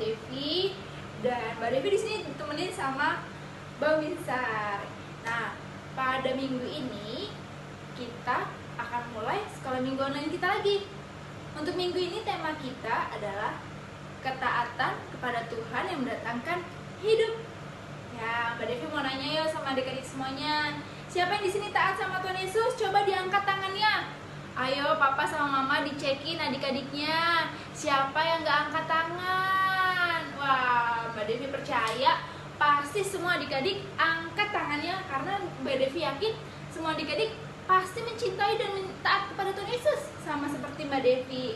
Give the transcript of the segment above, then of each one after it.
Devi, dan Mbak Devi di sini ditemenin sama Bang Winsar. Nah, pada minggu ini kita akan mulai sekolah minggu online kita lagi. Untuk minggu ini tema kita adalah ketaatan kepada Tuhan yang mendatangkan hidup. Ya, Mbak Devi mau nanya yuk sama adik-adik semuanya. Siapa yang di sini taat sama Tuhan Yesus? Coba diangkat tangannya. Ayo papa sama mama dicekin adik-adiknya. Siapa yang gak angkat tangan? Wah, Mbak Devi percaya pasti semua adik-adik angkat tangannya, karena Mbak Devi yakin semua adik-adik pasti mencintai dan taat kepada Tuhan Yesus sama seperti Mbak Devi.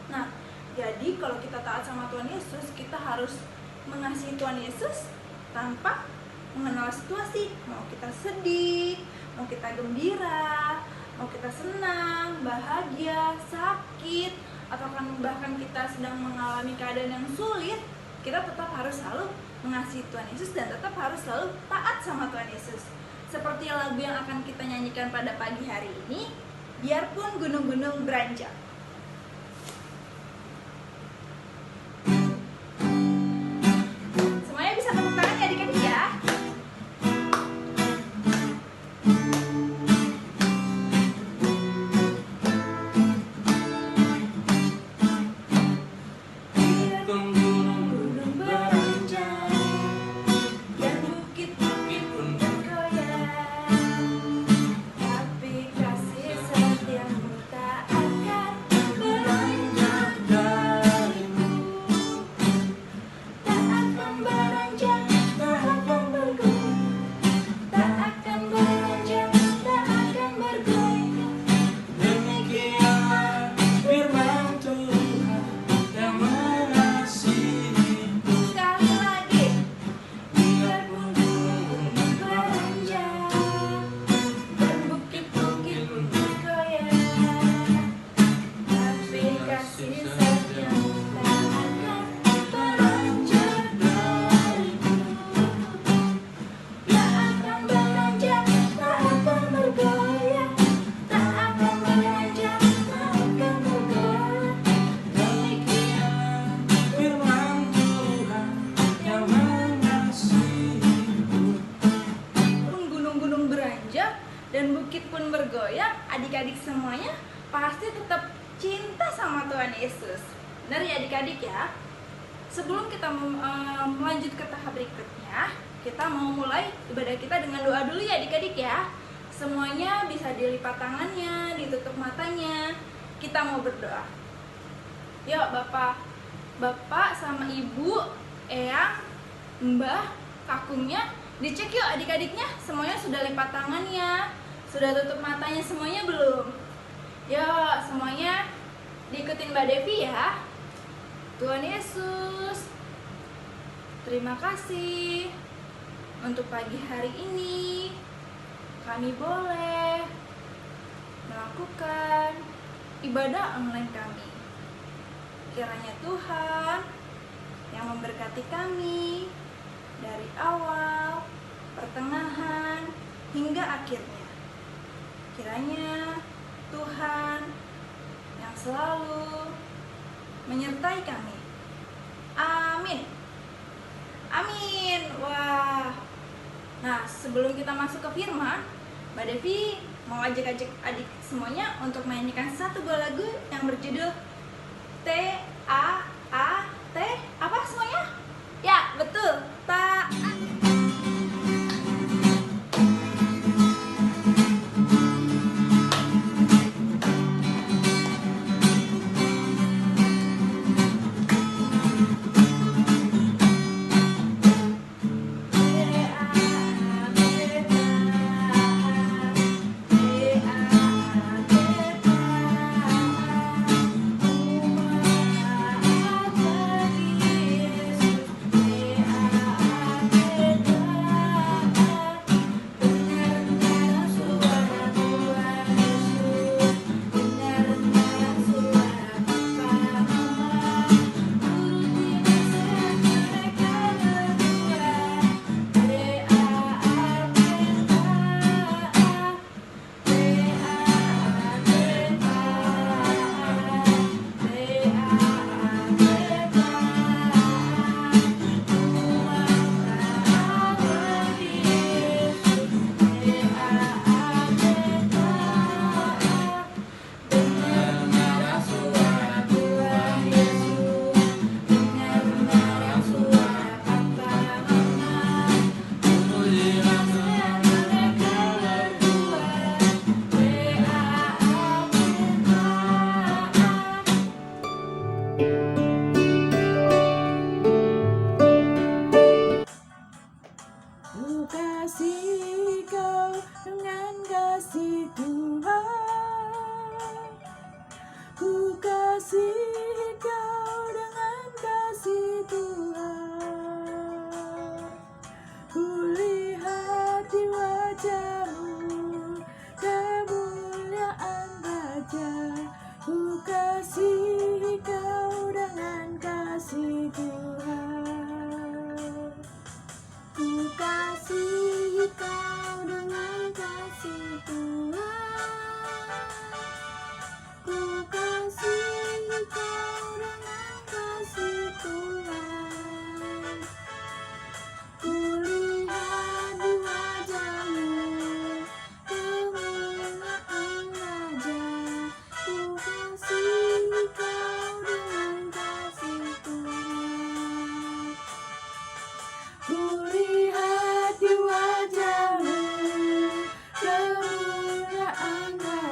Nah, jadi kalau kita taat sama Tuhan Yesus, kita harus mengasihi Tuhan Yesus tanpa mengenal situasi. Mau kita sedih, mau kita gembira, mau kita senang, bahagia, sakit, atau bahkan kita sedang mengalami keadaan yang sulit, kita tetap harus selalu mengasihi Tuhan Yesus dan tetap harus selalu taat sama Tuhan Yesus. Seperti lagu yang akan kita nyanyikan pada pagi hari ini, biarpun gunung-gunung beranjak. Semuanya bisa tepuk tangan ya adik-adik ya. Dan bukit pun bergoyang, adik-adik semuanya pasti tetap cinta sama Tuhan Yesus. Benar ya adik-adik ya? Sebelum kita melanjut ke tahap berikutnya, kita mau mulai ibadah kita dengan doa dulu ya adik-adik ya. Semuanya bisa dilipat tangannya, ditutup matanya. Kita mau berdoa. Yuk Bapak sama Ibu, Eyang, Mbah, kakungnya, dicek yuk adik-adiknya, semuanya sudah lipat tangannya, sudah tutup matanya semuanya belum? Yuk semuanya diikutin Mbak Devi ya. Tuhan Yesus, terima kasih untuk pagi hari ini kami boleh melakukan ibadah online kami. Kiranya Tuhan yang memberkati kami dari awal, pertengahan, hingga akhirnya. Kiranya Tuhan yang selalu menyertai kami. Amin. Amin. Wah. Nah, sebelum kita masuk ke firman, Mbak Devi mau ajak-ajak adik semuanya untuk menyanyikan satu buah lagu yang berjudul T-A-A-T. Apa semuanya? Ya, betul. Taat.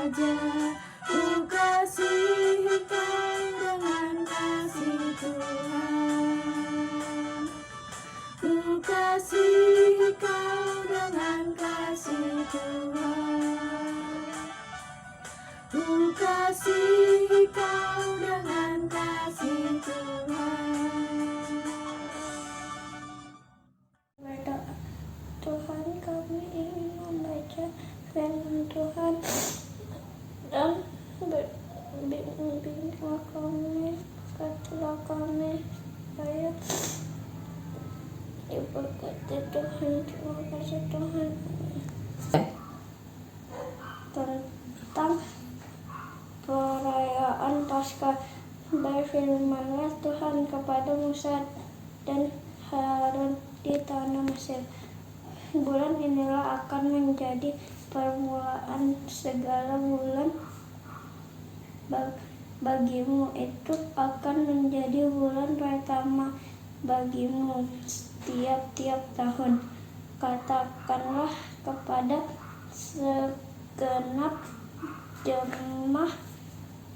saja ku kasihi kau dengan kasih Tuhan. Ku kasihi kau dengan kasih Tuhan. Ku kasihi kau dengan kasih Tuhan. Berdoa. Tuhan, kami ingin membaca firman Tuhan dan bimbinglah kami, katalah kami supaya diberkati Tuhan. Terima kasih Tuhan. Tentang perayaan Paskah, berfirmanlah Tuhan kepada Musa dan Harun di tanah Mesir. Bulan inilah akan menjadi permulaan segala bulan bagimu. Itu akan menjadi bulan pertama bagimu tiap-tiap tahun. Katakanlah kepada segenap jemaah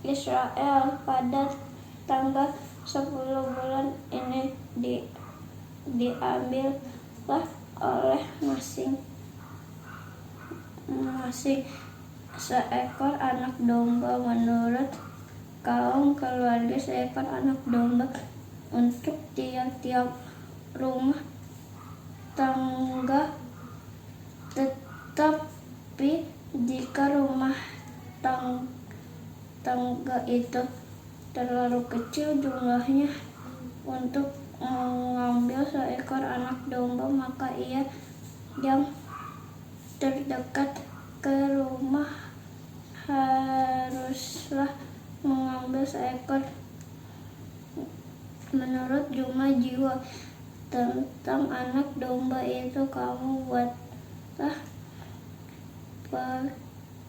Israel, pada tanggal 10 bulan ini diambillah oleh masing-masing seekor anak domba menurut kaum keluarga, seekor anak domba untuk tiap-tiap rumah tangga. Tetapi jika rumah tangga itu terlalu kecil jumlahnya untuk mengambil seekor anak domba, maka ia yang terdekat ke rumah haruslah mengambil seekor menurut jumlah jiwa. Tentang anak domba itu kamu buatlah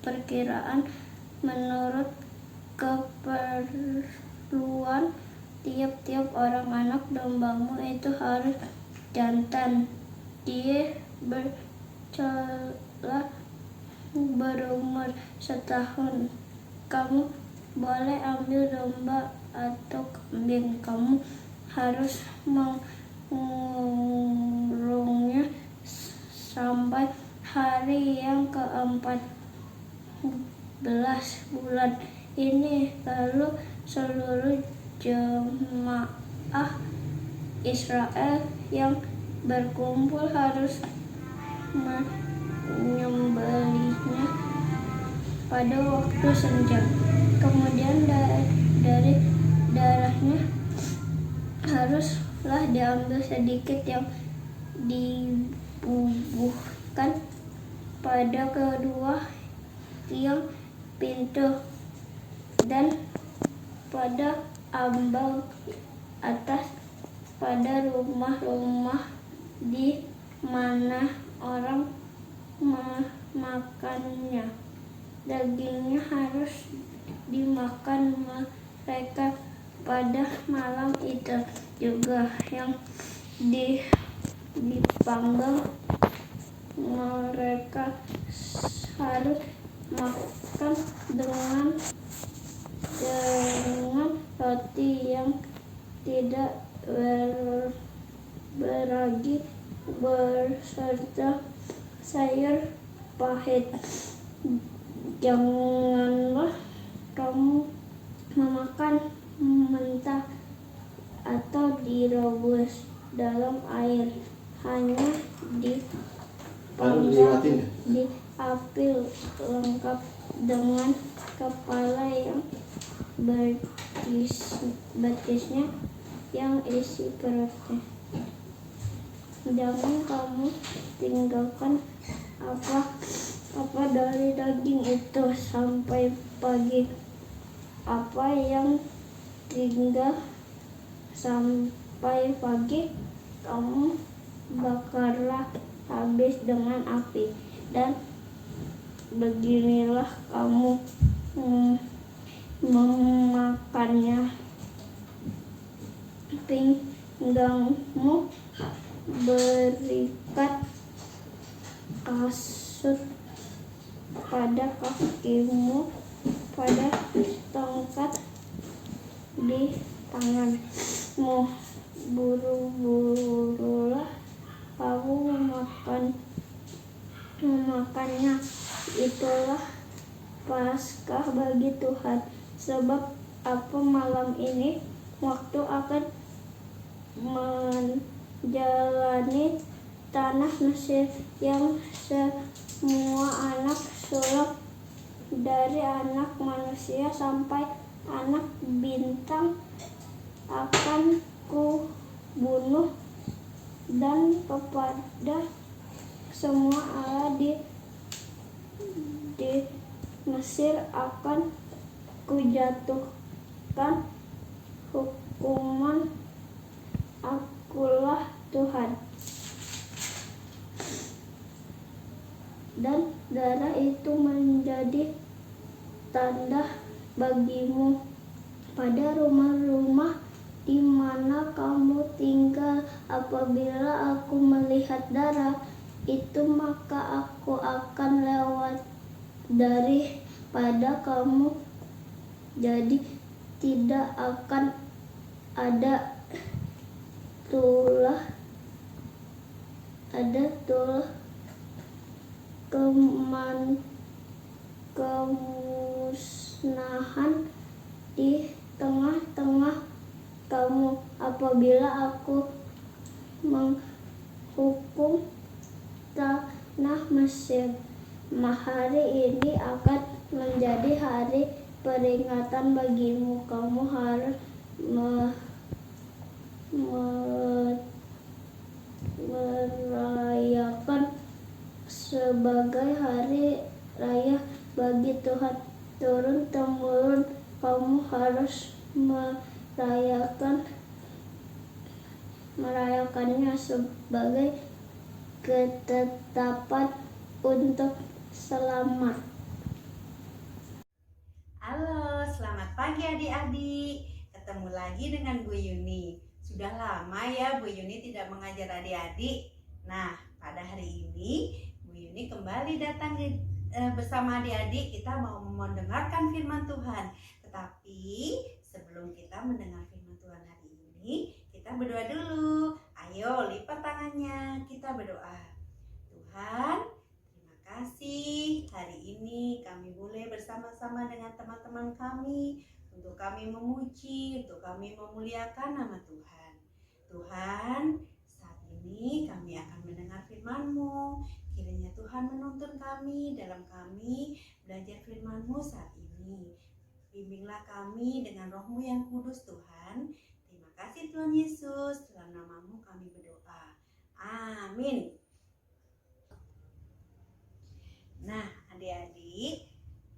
perkiraan menurut keperluan tiap-tiap orang. Anak dombamu itu harus jantan, dia berumur setahun. Kamu boleh ambil domba atau kambing. Kamu harus mengurungnya sampai hari yang ke-14 bulan ini. Lalu seluruh jemaah Israel yang berkumpul harus menyembelihnya pada waktu senja. Kemudian dari darahnya haruslah diambil sedikit yang dibubuhkan pada kedua tiang pintu dan pada ambang atas, pada rumah-rumah di mana orang memakannya. Dagingnya harus dimakan mereka pada malam itu juga. Yang dipanggang mereka harus makan dengan roti yang tidak beragi beserta sayur pahit. Janganlah kamu memakan mentah atau direbus dalam air, hanya dipanggang di api lengkap dengan kepala yang betisnya yang isi perutnya. Jangan kamu tinggalkan apa dari daging itu sampai pagi. Apa yang tinggal sampai pagi kamu bakarlah habis dengan api, dan beginilah kamu memakannya. Pinggangmu berikat kasut pada kakimu, pada tongkat di tanganmu. Buru-burulah kamu memakannya. Itulah Paskah bagi Tuhan. Sebab apa malam ini waktu akan menjalani tanah Mesir yang semua anak sulap dari anak manusia sampai anak bintang akan ku bunuh, dan kepada semua Allah di Mesir akan kujatuhkan hukuman. Akulah Tuhan. Dan darah itu menjadi tanda bagimu pada rumah-rumah di mana kamu tinggal. Apabila aku melihat darah itu, maka aku akan lewat daripada kamu, jadi tidak akan ada tulah kemusnahan di tengah-tengah kamu apabila aku menghukum tanah Mesir. Hari ini akan menjadi hari peringatan bagimu. Kamu harus merayakan sebagai hari raya bagi Tuhan. Turun-temurun kamu harus merayakannya sebagai ketetapan untuk selamat. Halo, selamat pagi adik-adik. Ketemu lagi dengan Bu Yuni. Sudah lama ya Bu Yuni tidak mengajar adik-adik. Nah, pada hari ini Bu Yuni kembali datang bersama adik-adik. Kita mau mendengarkan firman Tuhan. Tetapi sebelum kita mendengar firman Tuhan hari ini, kita berdoa dulu. Ayo lipat tangannya, kita berdoa. Tuhan, terima kasih hari ini kami boleh bersama-sama dengan teman-teman kami untuk kami memuji, untuk kami memuliakan nama Tuhan. Tuhan, saat ini kami akan mendengar firman-Mu. Kiranya Tuhan menuntun kami dalam kami belajar firman-Mu saat ini. Bimbinglah kami dengan Roh-Mu yang kudus Tuhan. Terima kasih Tuhan Yesus, dalam nama-Mu kami berdoa. Amin. Nah, adik-adik,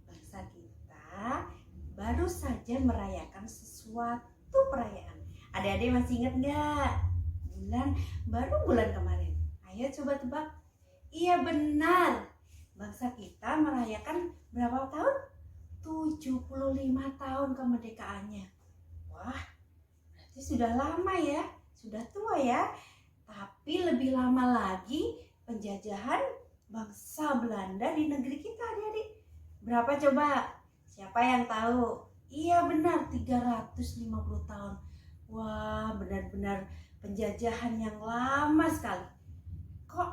bangsa kita baru saja merayakan sesuatu perayaan. Adik-adik masih ingat nggak? Bulan kemarin. Ayo coba tebak. Iya benar. Bangsa kita merayakan berapa tahun? 75 tahun kemerdekaannya. Wah, berarti sudah lama ya. Sudah tua ya. Tapi lebih lama lagi penjajahan bangsa Belanda di negeri kita, adik-adik. Berapa coba? Siapa yang tahu? Iya benar, 350 tahun. Wah, benar-benar penjajahan yang lama sekali. Kok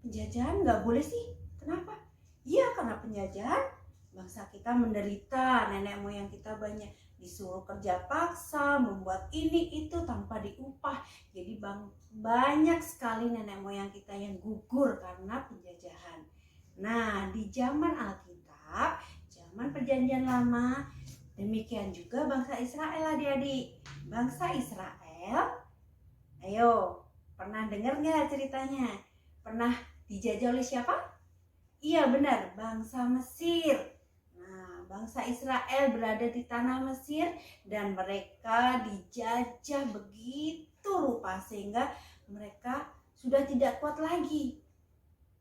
penjajahan nggak boleh sih? Kenapa? Iya, karena penjajahan bangsa kita menderita. Nenek moyang kita banyak disuruh kerja paksa, membuat ini itu tanpa diupah. Jadi banyak sekali nenek moyang kita yang gugur karena penjajahan. Nah, di zaman Alkitab, zaman Perjanjian Lama, demikian juga bangsa Israel, adik-adik. Bangsa Israel, ayo, pernah dengar nggak ceritanya? Pernah dijajah oleh siapa? Iya benar, bangsa Mesir. Nah, bangsa Israel berada di tanah Mesir dan mereka dijajah begitu rupa sehingga mereka sudah tidak kuat lagi.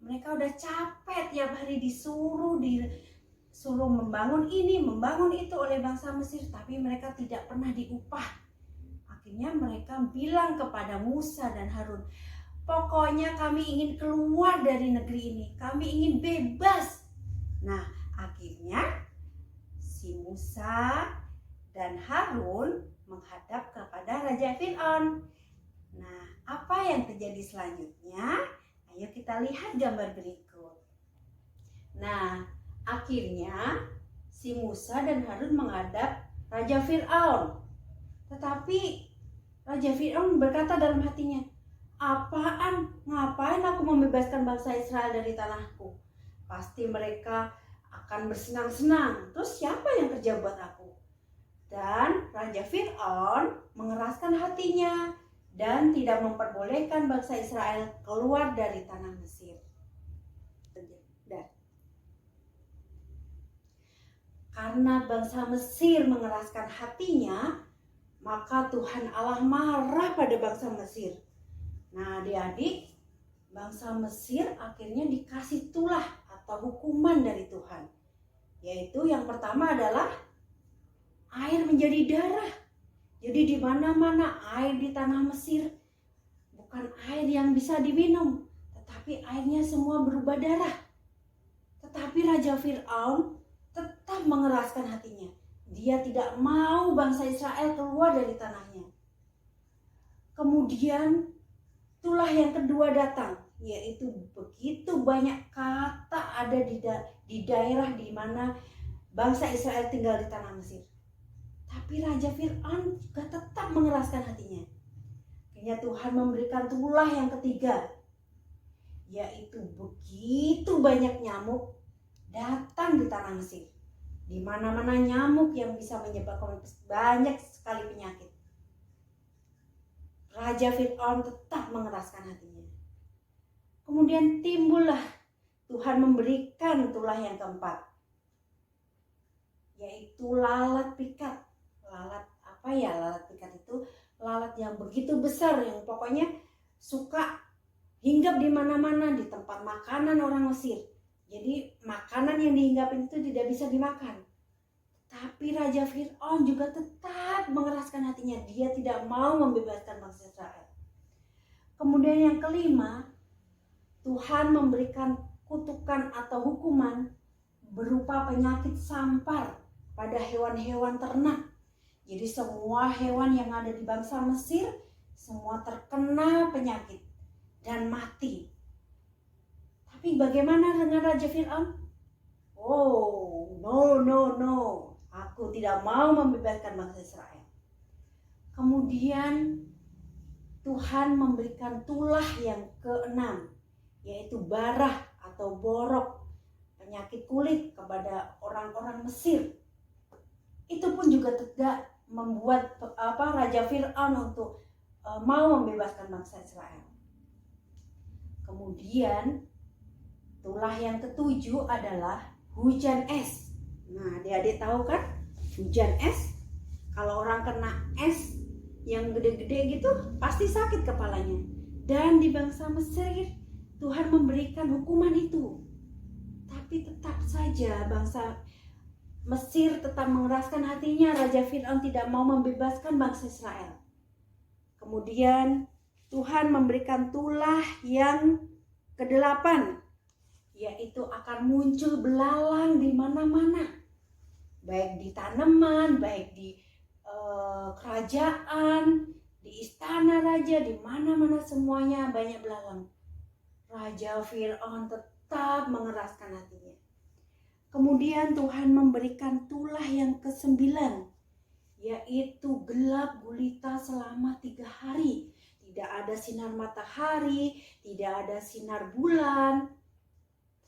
Mereka udah capek tiap hari disuruh membangun ini, membangun itu oleh bangsa Mesir, tapi mereka tidak pernah diupah. Akhirnya mereka bilang kepada Musa dan Harun, pokoknya kami ingin keluar dari negeri ini, kami ingin bebas. Nah, akhirnya si Musa dan Harun menghadap kepada Raja Fir'aun. Nah, apa yang terjadi selanjutnya? Ayo kita lihat gambar berikut. Nah, akhirnya si Musa dan Harun menghadap Raja Fir'aun. Tetapi Raja Fir'aun berkata dalam hatinya, "Apaan? Ngapain aku membebaskan bangsa Israel dari tanahku? Pasti mereka akan bersenang-senang. Terus siapa yang kerja buat aku?" Dan Raja Fir'aun mengeraskan hatinya dan tidak memperbolehkan bangsa Israel keluar dari tanah Mesir. Dan karena bangsa Mesir mengeraskan hatinya, maka Tuhan Allah marah pada bangsa Mesir. Nah, adik-adik, bangsa Mesir akhirnya dikasih tulah atau hukuman dari Tuhan. Yaitu yang pertama adalah air menjadi darah. Jadi di mana-mana air di tanah Mesir bukan air yang bisa diminum, tetapi airnya semua berubah darah. Tetapi Raja Fir'aun tetap mengeraskan hatinya. Dia tidak mau bangsa Israel keluar dari tanahnya. Kemudian tulah yang kedua datang, yaitu begitu banyak kata ada di daerah di mana bangsa Israel tinggal di tanah Mesir. Tapi Raja Fir'aun juga tetap mengeraskan hatinya. Akhirnya Tuhan memberikan tulah yang ketiga, yaitu begitu banyak nyamuk datang di tanah Mesir. Di mana-mana nyamuk yang bisa menyebabkan banyak sekali penyakit. Raja Fir'aun tetap mengeraskan hatinya. Kemudian timbullah Tuhan memberikan tulah yang keempat, yaitu lalat pikat. Lalat apa ya? Lalat pikat itu lalat yang begitu besar, yang pokoknya suka hinggap di mana-mana, di tempat makanan orang Mesir. Jadi makanan yang dihinggapin itu tidak bisa dimakan. Tapi Raja Fir'aun juga tetap mengeraskan hatinya. Dia tidak mau membebaskan bangsa Israel. Kemudian yang kelima, Tuhan memberikan kutukan atau hukuman berupa penyakit sampar pada hewan-hewan ternak. Jadi semua hewan yang ada di bangsa Mesir semua terkena penyakit dan mati. Tapi bagaimana dengan Raja Fir'aun? Oh, no. Aku tidak mau membebaskan bangsa Israel. Kemudian Tuhan memberikan tulah yang keenam, yaitu barah atau borok, penyakit kulit kepada orang-orang Mesir. Itu pun juga tidak membuat Raja Fir'aun untuk mau membebaskan bangsa Israel. Kemudian tulah yang ketujuh adalah hujan es. Nah, adik-adik tahu kan hujan es? Kalau orang kena es yang gede-gede gitu pasti sakit kepalanya. Dan di bangsa Mesir Tuhan memberikan hukuman itu. Tapi tetap saja bangsa Mesir tetap mengeraskan hatinya. Raja Fir'aun tidak mau membebaskan bangsa Israel. Kemudian Tuhan memberikan tulah yang kedelapan, yaitu akan muncul belalang di mana-mana, baik di tanaman, baik di kerajaan, di istana raja, di mana-mana semuanya banyak belalang. Raja Fir'aun tetap mengeraskan hatinya. Kemudian Tuhan memberikan tulah yang ke-9, yaitu gelap gulita selama 3 hari. Tidak ada sinar matahari, tidak ada sinar bulan.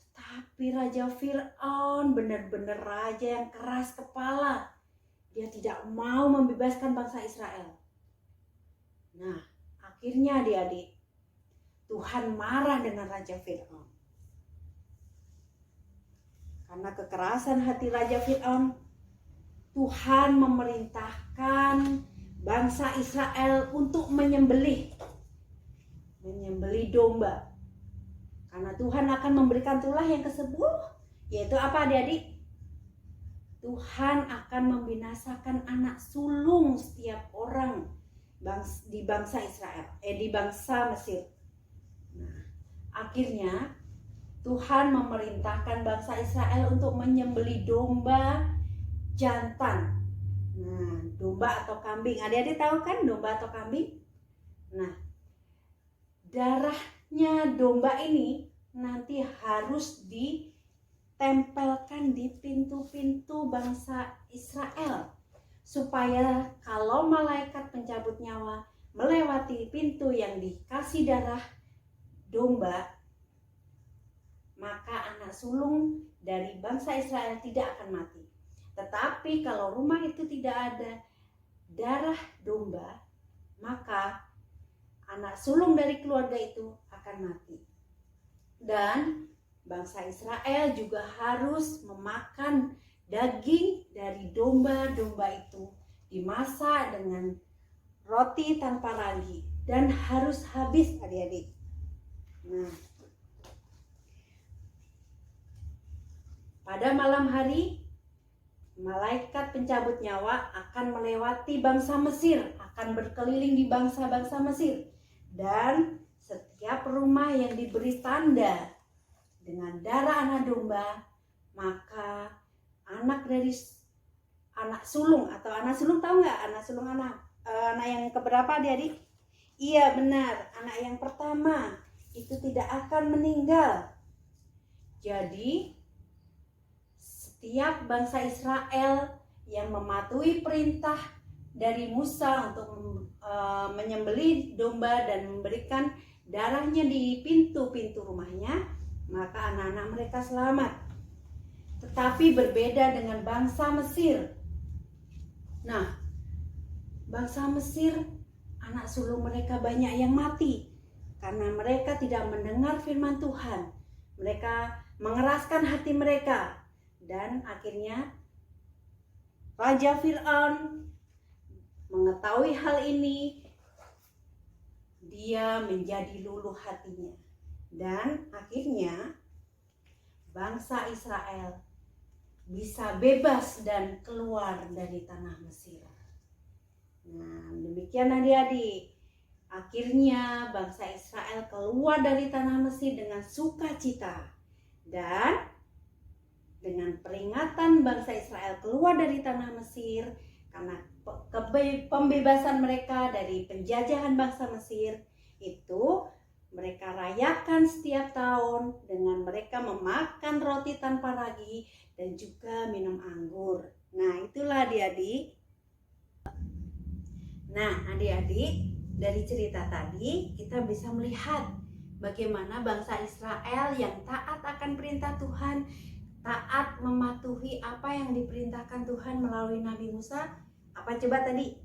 Tetapi Raja Fir'aun benar-benar raja yang keras kepala. Dia tidak mau membebaskan bangsa Israel. Nah, akhirnya adik-adik, Tuhan marah dengan Raja Fir'aun. Karena kekerasan hati Raja Fir'aun, Tuhan memerintahkan bangsa Israel untuk menyembelih domba. Karena Tuhan akan memberikan tulah yang ke-10, yaitu apa adik-adik? Tuhan akan membinasakan anak sulung setiap orang di bangsa Israel, di bangsa Mesir. Nah, akhirnya Tuhan memerintahkan bangsa Israel untuk menyembelih domba jantan. Nah, domba atau kambing. Adik-adik tahu kan domba atau kambing? Nah, darahnya domba ini nanti harus ditempelkan di pintu-pintu bangsa Israel, supaya kalau malaikat pencabut nyawa melewati pintu yang dikasih darah domba, maka anak sulung dari bangsa Israel tidak akan mati. Tetapi kalau rumah itu tidak ada darah domba, maka anak sulung dari keluarga itu akan mati. Dan bangsa Israel juga harus memakan daging dari domba-domba itu, dimasak dengan roti tanpa ragi, dan harus habis, adik-adik. Nah, pada malam hari, malaikat pencabut nyawa akan melewati bangsa Mesir, akan berkeliling di bangsa-bangsa Mesir. Dan setiap rumah yang diberi tanda dengan darah anak domba, maka anak sulung atau anak sulung, tahu nggak anak sulung anak yang keberapa, adik-adik? Iya benar, anak yang pertama itu tidak akan meninggal. Jadi setiap bangsa Israel yang mematuhi perintah dari Musa untuk menyembelih domba dan memberikan darahnya di pintu-pintu rumahnya, maka anak-anak mereka selamat. Tetapi berbeda dengan bangsa Mesir. Nah, bangsa Mesir, anak sulung mereka banyak yang mati karena mereka tidak mendengar firman Tuhan. Mereka mengeraskan hati mereka, dan akhirnya Raja Fir'aun mengetahui hal ini, dia menjadi luluh hatinya, dan akhirnya bangsa Israel bisa bebas dan keluar dari tanah Mesir. Nah, demikian adik-adik. Akhirnya bangsa Israel keluar dari tanah Mesir dengan sukacita. Dan dengan peringatan bangsa Israel keluar dari tanah Mesir karena pembebasan mereka dari penjajahan bangsa Mesir, itu mereka rayakan setiap tahun dengan mereka memakan roti tanpa ragi dan juga minum anggur. Nah, itulah adik-adik. Nah, adik-adik, dari cerita tadi kita bisa melihat bagaimana bangsa Israel yang taat akan perintah Tuhan, taat mematuhi apa yang diperintahkan Tuhan melalui Nabi Musa. Apa coba tadi?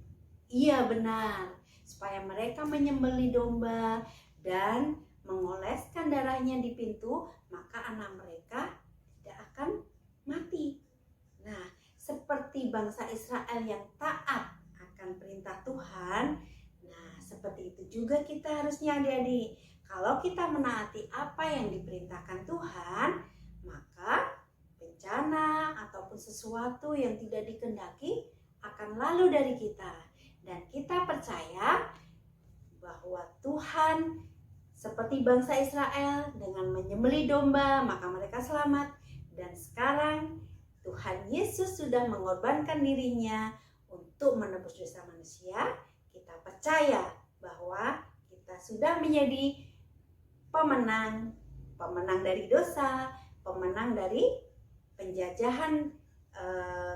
Iya benar, supaya mereka menyembelih domba dan mengoleskan darahnya di pintu, maka anak mereka tidak akan mati. Nah, seperti bangsa Israel yang taat akan perintah Tuhan, nah seperti itu juga kita harusnya adik-adik. Kalau kita menaati apa yang diperintahkan Tuhan, maka bencana ataupun sesuatu yang tidak dikehendaki akan lalu dari kita. Dan kita percaya bahwa Tuhan seperti bangsa Israel dengan menyembelih domba, maka mereka selamat. Dan sekarang Tuhan Yesus sudah mengorbankan dirinya untuk menebus dosa manusia. Kita percaya bahwa kita sudah menjadi pemenang dari dosa, pemenang dari penjajahan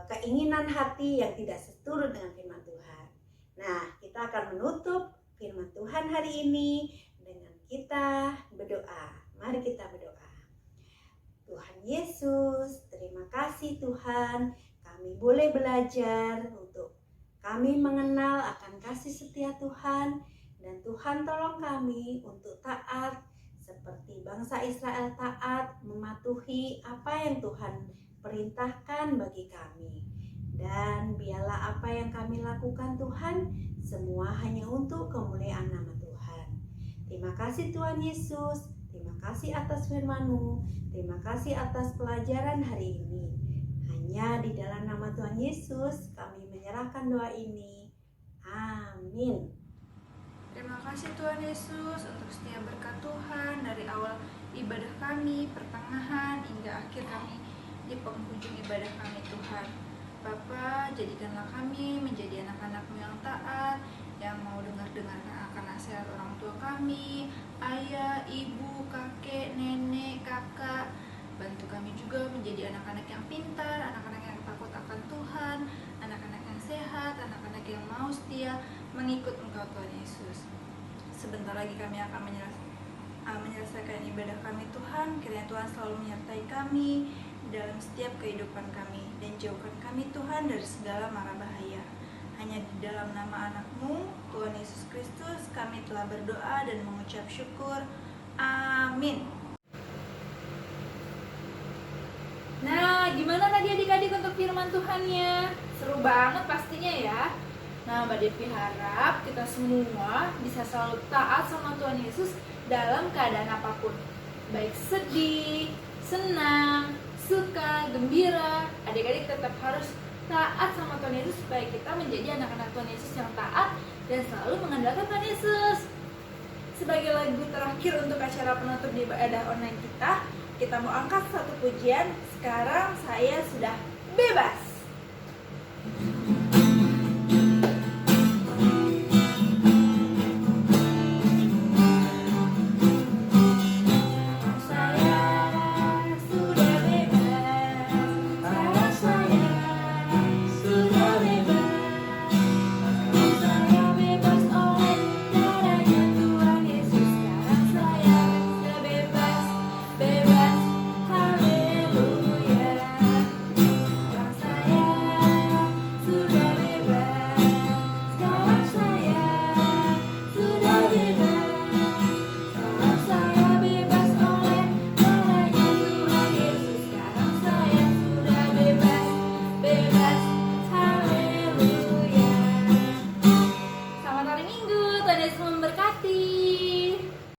keinginan hati yang tidak seturut dengan firman Tuhan. Nah, kita akan menutup firman Tuhan hari ini dengan kita berdoa. Mari kita berdoa. Tuhan Yesus, terima kasih Tuhan, kami boleh belajar untuk kami mengenal akan kasih setia Tuhan, dan Tuhan tolong kami untuk taat seperti bangsa Israel taat mematuhi apa yang Tuhan perintahkan bagi kami. Dan biarlah apa yang kami lakukan Tuhan, semua hanya untuk kemuliaan nama Tuhan. Terima kasih Tuhan Yesus, terima kasih atas firman-Mu, terima kasih atas pelajaran hari ini. Hanya di dalam nama Tuhan Yesus kami menyerahkan doa ini. Amin. Terima kasih Tuhan Yesus untuk setiap berkat Tuhan dari awal ibadah kami, pertengahan hingga akhir kami di penghujung ibadah kami Tuhan. Bapa, jadikanlah kami menjadi anak-anak-Mu yang taat, yang mau dengar-dengar akan nasihat orang tua kami, ayah, ibu, kakek, nenek, kakak. Bantu kami juga menjadi anak-anak yang pintar, anak-anak yang takut akan Tuhan, anak-anak yang sehat, anak-anak yang mau setia mengikut Engkau Tuhan Yesus. Sebentar lagi kami akan menyelesaikan ibadah kami Tuhan. Kiranya Tuhan selalu menyertai kami dalam setiap kehidupan kami, dan jauhkan kami Tuhan dari segala mara bahaya. Hanya di dalam nama anak-Mu Tuhan Yesus Kristus kami telah berdoa dan mengucap syukur. Amin. Nah, gimana tadi adik-adik untuk firman Tuhannya? Seru banget pastinya ya. Nah, Mbak Devi harap kita semua bisa selalu taat sama Tuhan Yesus dalam keadaan apapun. Baik sedih, senang, suka, gembira, adik-adik tetap harus taat sama Tuhan Yesus supaya kita menjadi anak-anak Tuhan Yesus yang taat dan selalu mengandalkan Tuhan Yesus. Sebagai lagu terakhir untuk acara penutup di ibadah online kita mau angkat satu pujian. Sekarang saya sudah bebas.